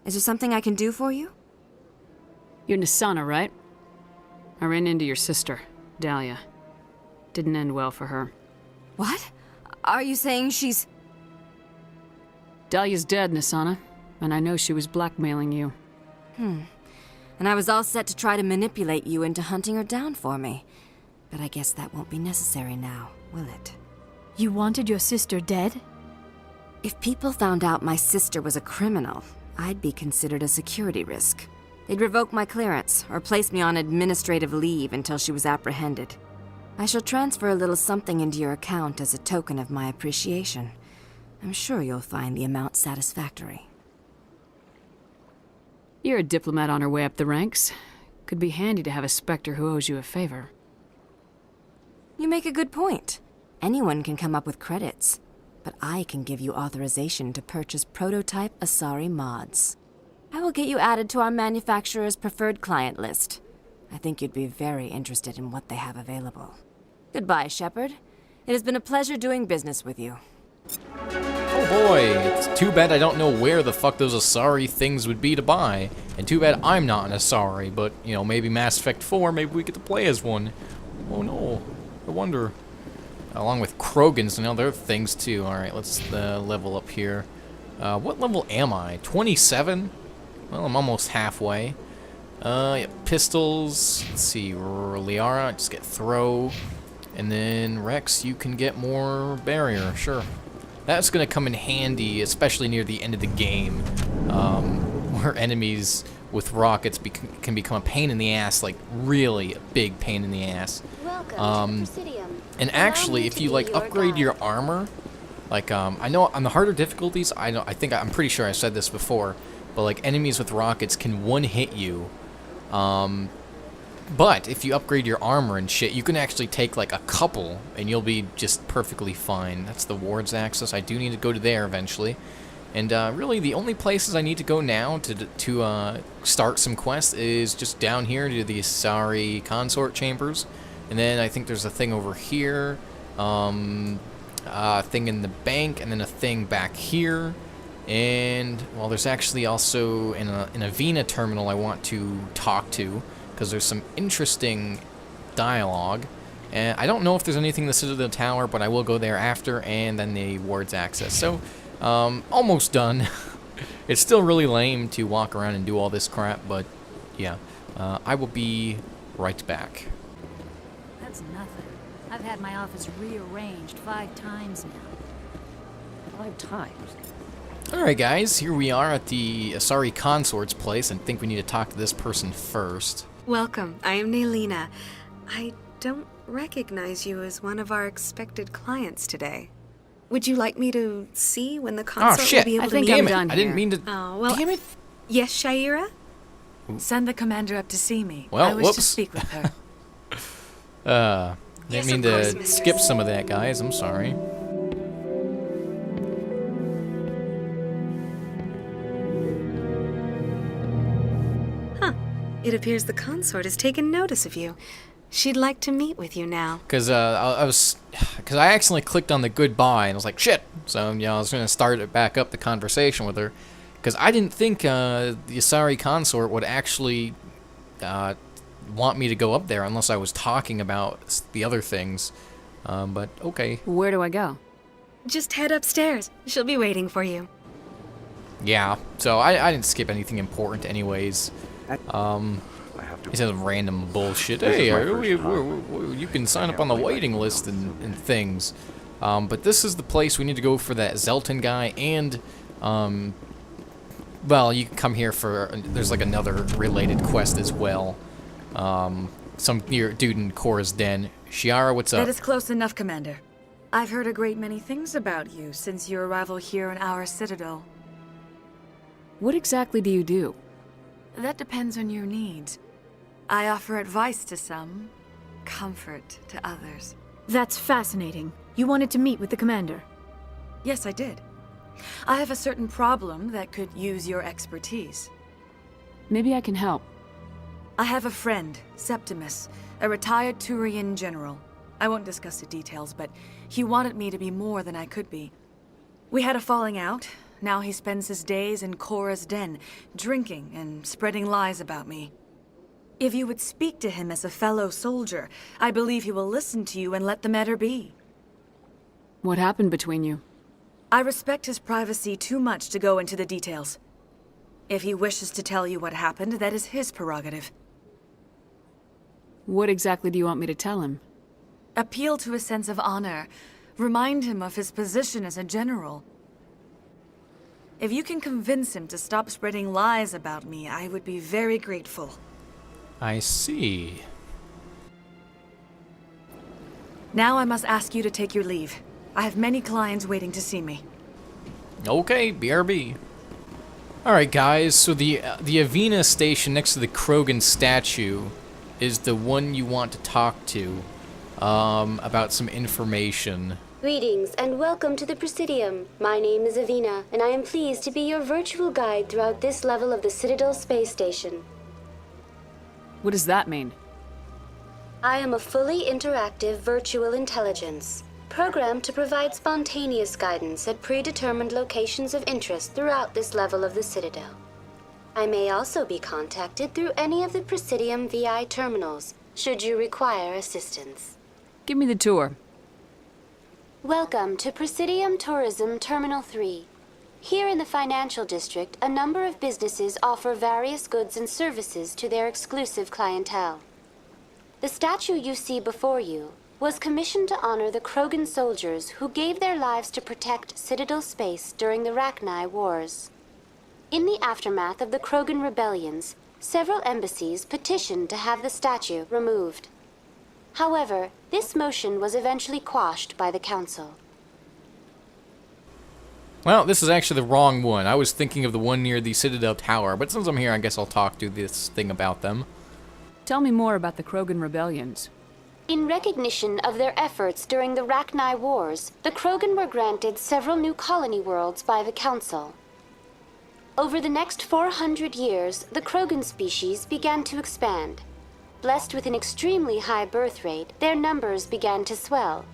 Is there something I can do for you? You're Nisana, right? I ran into your sister, Dahlia. Didn't end well for her. What? Are you saying she's... Dahlia's dead, Nisana, and I know she was blackmailing you. And I was all set to try to manipulate you into hunting her down for me. But I guess that won't be necessary now, will it? You wanted your sister dead? If people found out my sister was a criminal, I'd be considered a security risk. They'd revoke my clearance, or place me on administrative leave until she was apprehended. I shall transfer a little something into your account as a token of my appreciation. I'm sure you'll find the amount satisfactory. You're a diplomat on her way up the ranks. Could be handy to have a Spectre who owes you a favor. You make a good point. Anyone can come up with credits, but I can give you authorization to purchase prototype Asari mods. I will get you added to our manufacturer's preferred client list. I think you'd be very interested in what they have available. Goodbye, Shepard. It has been a pleasure doing business with you. Oh boy, it's too bad I don't know where the fuck those Asari things would be to buy. And too bad I'm not an Asari, but, you know, maybe Mass Effect 4, maybe we get to play as one. Oh no, I wonder. Along with Krogans and other things too. Alright, let's level up here. What level am I? 27? Well, I'm almost halfway. Yeah, pistols. Let's see, Liara, just get throw. And then Rex, you can get more barrier, sure. That's gonna come in handy, especially near the end of the game, where enemies with rockets can become a pain in the ass, like really a big pain in the ass. And actually, if you like upgrade your armor, like I know on the harder difficulties, I'm pretty sure I said this before, but like enemies with rockets can one-hit you. But if you upgrade your armor and shit, you can actually take like a couple and you'll be just perfectly fine. That's the Ward's Axis. I do need to go to there eventually. And really the only places I need to go now to start some quests is just down here to the Asari Consort Chambers. And then I think there's a thing over here, a thing in the bank, and then a thing back here. And, well, there's actually also an Avina terminal I want to talk to, because there's some interesting dialogue. And I don't know if there's anything in the Citadel Tower, but I will go there after, and then the Ward's Access. So, almost done. It's still really lame to walk around and do all this crap, but yeah. I will be right back. That's nothing. I've had my office rearranged 5 times now. 5 times? Alright guys, here we are at the Asari Consort's place, and I think we need to talk to this person first. Welcome, I am Naylina. I don't recognize you as one of our expected clients today. Would you like me to see when the consort will be able to meet? I'm Damn it, done I didn't here. mean to... Oh, well, Damn it! yes, Shaira? Send the commander up to see me. Well, I wish whoops. to speak with her. Didn't Yes, mean of to course, mistress. skip some of that, guys. I'm sorry. It appears the consort has taken notice of you. She'd like to meet with you now. Because I accidentally clicked on the goodbye, and I was like, shit! So, you know, I was going to start it back up the conversation with her. Because I didn't think the Asari Consort would actually want me to go up there unless I was talking about the other things. But, okay. Where do I go? Just head upstairs. She'll be waiting for you. Yeah, so I didn't skip anything important anyways. He says random bullshit. Hey, you can sign up on the waiting list and things. But this is the place we need to go for that Zelton guy, and, well, you can come here for, there's like another related quest as well. Some dude in Korra's den. Shiara, what's up? That is close enough, Commander. I've heard a great many things about you since your arrival here in our Citadel. What exactly do you do? That depends on your needs. I offer advice to some, comfort to others. That's fascinating. You wanted to meet with the commander. Yes, I did. I have a certain problem that could use your expertise. Maybe I can help. I have a friend, Septimus, a retired Turian general. I won't discuss the details, but he wanted me to be more than I could be. We had a falling out. Now he spends his days in Korra's den, drinking and spreading lies about me. If you would speak to him as a fellow soldier, I believe he will listen to you and let the matter be. What happened between you? I respect his privacy too much to go into the details. If he wishes to tell you what happened, that is his prerogative. What exactly do you want me to tell him? Appeal to his sense of honor. Remind him of his position as a general. If you can convince him to stop spreading lies about me, I would be very grateful. I see. Now I must ask you to take your leave. I have many clients waiting to see me. Okay, BRB. Alright guys, so the Avena station next to the Krogan statue is the one you want to talk to about some information. Greetings and welcome to the Presidium. My name is Avena, and I am pleased to be your virtual guide throughout this level of the Citadel space station. What does that mean? I am a fully interactive virtual intelligence, programmed to provide spontaneous guidance at predetermined locations of interest throughout this level of the Citadel. I may also be contacted through any of the Presidium VI terminals, should you require assistance. Give me the tour. Welcome to Presidium Tourism Terminal 3. Here in the financial district, a number of businesses offer various goods and services to their exclusive clientele. The statue you see before you was commissioned to honor the Krogan soldiers who gave their lives to protect Citadel space during the Rachni Wars. In the aftermath of the Krogan rebellions, several embassies petitioned to have the statue removed. However, this motion was eventually quashed by the Council. Well, this is actually the wrong one. I was thinking of the one near the Citadel Tower, but since I'm here, I guess I'll talk to this thing about them. Tell me more about the Krogan rebellions. In recognition of their efforts during the Rachni Wars, the Krogan were granted several new colony worlds by the Council. Over the next 400 years, the Krogan species began to expand. Blessed with an extremely high birth rate, their numbers began to swell.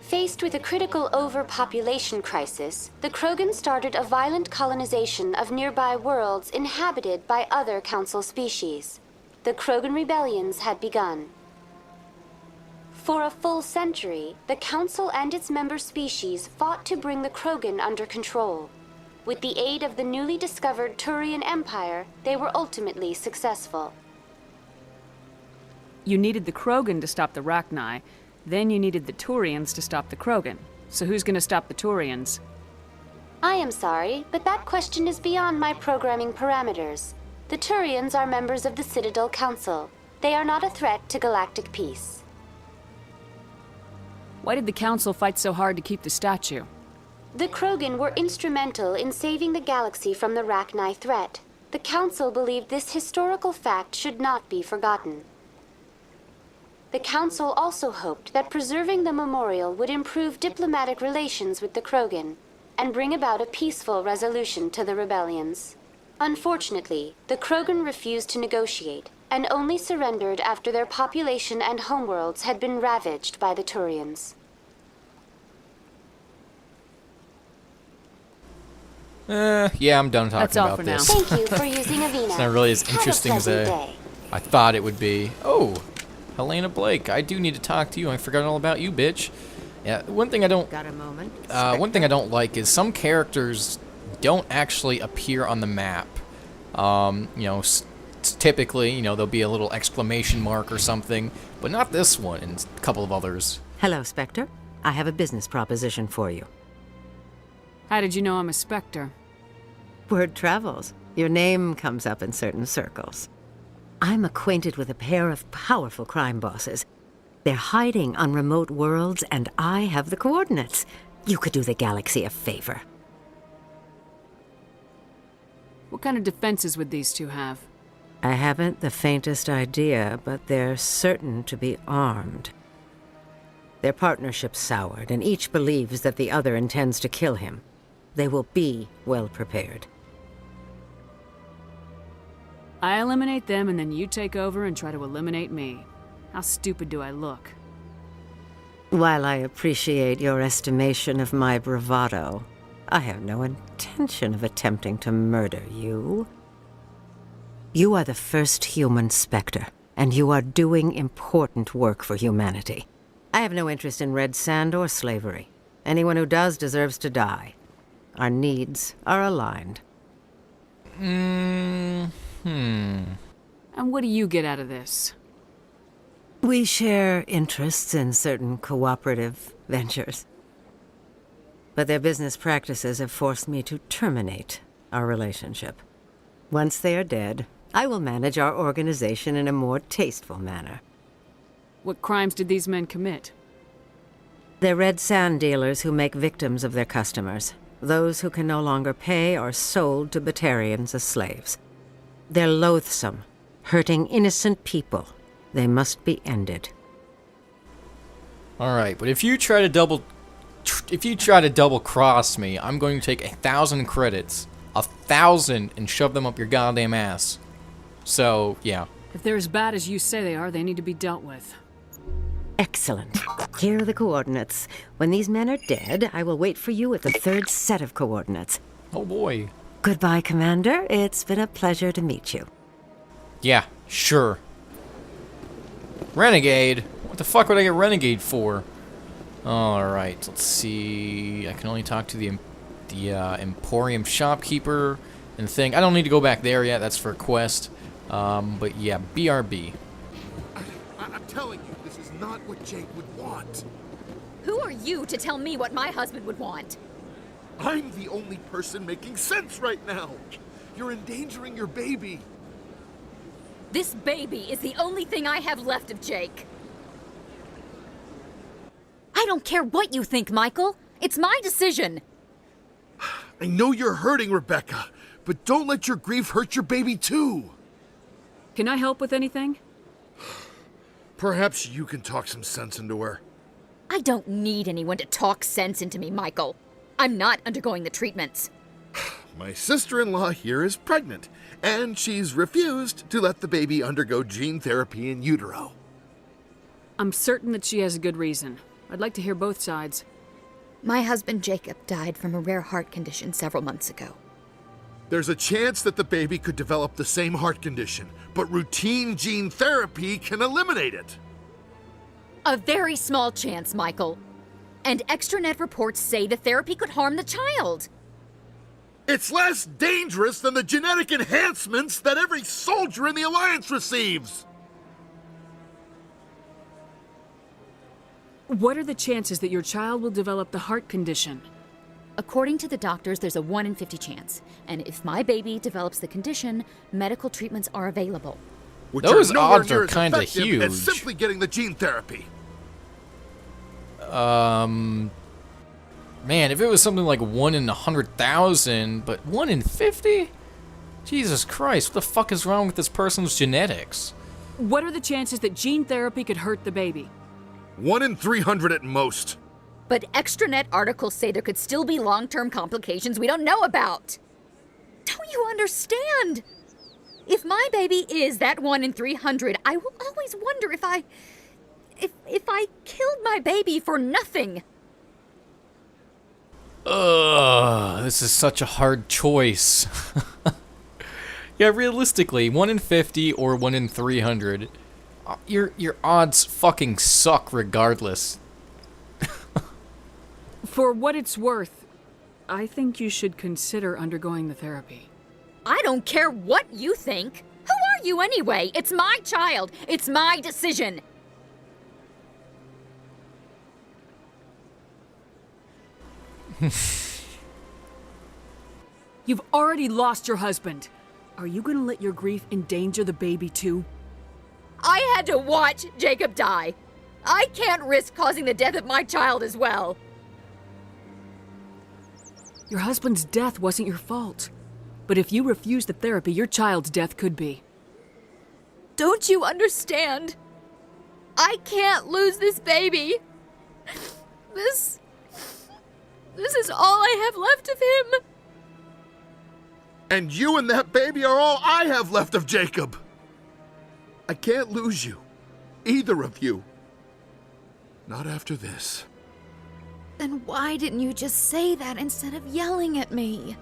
Faced with a critical overpopulation crisis, the Krogan started a violent colonization of nearby worlds inhabited by other Council species. The Krogan rebellions had begun. For a full century, the Council and its member species fought to bring the Krogan under control. With the aid of the newly discovered Turian Empire, they were ultimately successful. You needed the Krogan to stop the Rachni, then you needed the Turians to stop the Krogan. So who's gonna stop the Turians? I am sorry, but that question is beyond my programming parameters. The Turians are members of the Citadel Council. They are not a threat to galactic peace. Why did the Council fight so hard to keep the statue? The Krogan were instrumental in saving the galaxy from the Rachni threat. The Council believed this historical fact should not be forgotten. The Council also hoped that preserving the memorial would improve diplomatic relations with the Krogan and bring about a peaceful resolution to the rebellions. Unfortunately, the Krogan refused to negotiate and only surrendered after their population and homeworlds had been ravaged by the Turians. Yeah, I'm done talking That's all about for now. this. Thank you for using Avena. It's not really as Have a interesting as pleasant day. I thought it would be. Oh, Helena Blake, I do need to talk to you. I forgot all about you, bitch. Yeah, one thing I don't. Got a moment? One thing I don't like is some characters don't actually appear on the map. You know, typically, you know, there'll be a little exclamation mark or something, but not this one and a couple of others. Hello, Spectre. I have a business proposition for you. How did you know I'm a Spectre? Word travels. Your name comes up in certain circles. I'm acquainted with a pair of powerful crime bosses. They're hiding on remote worlds, and I have the coordinates. You could do the galaxy a favor. What kind of defenses would these two have? I haven't the faintest idea, but they're certain to be armed. Their partnership's soured, and each believes that the other intends to kill him. They will be well prepared. I eliminate them and then you take over and try to eliminate me. How stupid do I look? While I appreciate your estimation of my bravado, I have no intention of attempting to murder you. You are the first human Spectre, and you are doing important work for humanity. I have no interest in red sand or slavery. Anyone who does deserves to die. Our needs are aligned. And what do you get out of this? We share interests in certain cooperative ventures. But their business practices have forced me to terminate our relationship. Once they are dead, I will manage our organization in a more tasteful manner. What crimes did these men commit? They're red sand dealers who make victims of their customers. Those who can no longer pay are sold to Batarians as slaves. They're loathsome, hurting innocent people. They must be ended. Alright, but if you try to double cross me, I'm going to take 1,000 credits, 1,000, and shove them up your goddamn ass. So, yeah. If they're as bad as you say they are, they need to be dealt with. Excellent. Here are the coordinates. When these men are dead, I will wait for you at the third set of coordinates. Oh boy. Goodbye, Commander. It's been a pleasure to meet you. Yeah, sure. Renegade? What the fuck would I get Renegade for? Alright, let's see. I can only talk to the Emporium shopkeeper and thing. I don't need to go back there yet. That's for a quest. But yeah, BRB. I'm telling you, this is not what Jake would want. Who are you to tell me what my husband would want? I'm the only person making sense right now. You're endangering your baby. This baby is the only thing I have left of Jake. I don't care what you think, Michael. It's my decision. I know you're hurting, Rebecca, but don't let your grief hurt your baby too. Can I help with anything? Perhaps you can talk some sense into her. I don't need anyone to talk sense into me, Michael. I'm not undergoing the treatments. My sister-in-law here is pregnant, and she's refused to let the baby undergo gene therapy in utero. I'm certain that she has a good reason. I'd like to hear both sides. My husband Jacob died from a rare heart condition several months ago. There's a chance that the baby could develop the same heart condition, but routine gene therapy can eliminate it. A very small chance, Michael. And extranet reports say the therapy could harm the child. It's less dangerous than the genetic enhancements that every soldier in the Alliance receives. What are the chances that your child will develop the heart condition? According to the doctors, there's a 1 in 50 chance. And if my baby develops the condition, medical treatments are available. Which Those are nowhere odds near are as kinda effective huge. as simply getting the gene therapy. Man, if it was something like 1 in 100,000, but 1 in 50? Jesus Christ, what the fuck is wrong with this person's genetics? What are the chances that gene therapy could hurt the baby? 1 in 300 at most. But extranet articles say there could still be long-term complications we don't know about. Don't you understand? If my baby is that 1 in 300, I will always wonder if I killed my baby for nothing. Ugh, this is such a hard choice. Yeah, realistically, 1 in 50 or 1 in 300, your odds fucking suck regardless. For what it's worth, I think you should consider undergoing the therapy. I don't care what you think. Who are you anyway? It's my child. It's my decision. You've already lost your husband. Are you gonna let your grief endanger the baby too? I had to watch Jacob die. I can't risk causing the death of my child as well. Your husband's death wasn't your fault. But if you refuse the therapy, your child's death could be. Don't you understand? I can't lose this baby. This is all I have left of him. And you and that baby are all I have left of Jacob. I can't lose you. Either of you. Not after this. Then why didn't you just say that instead of yelling at me?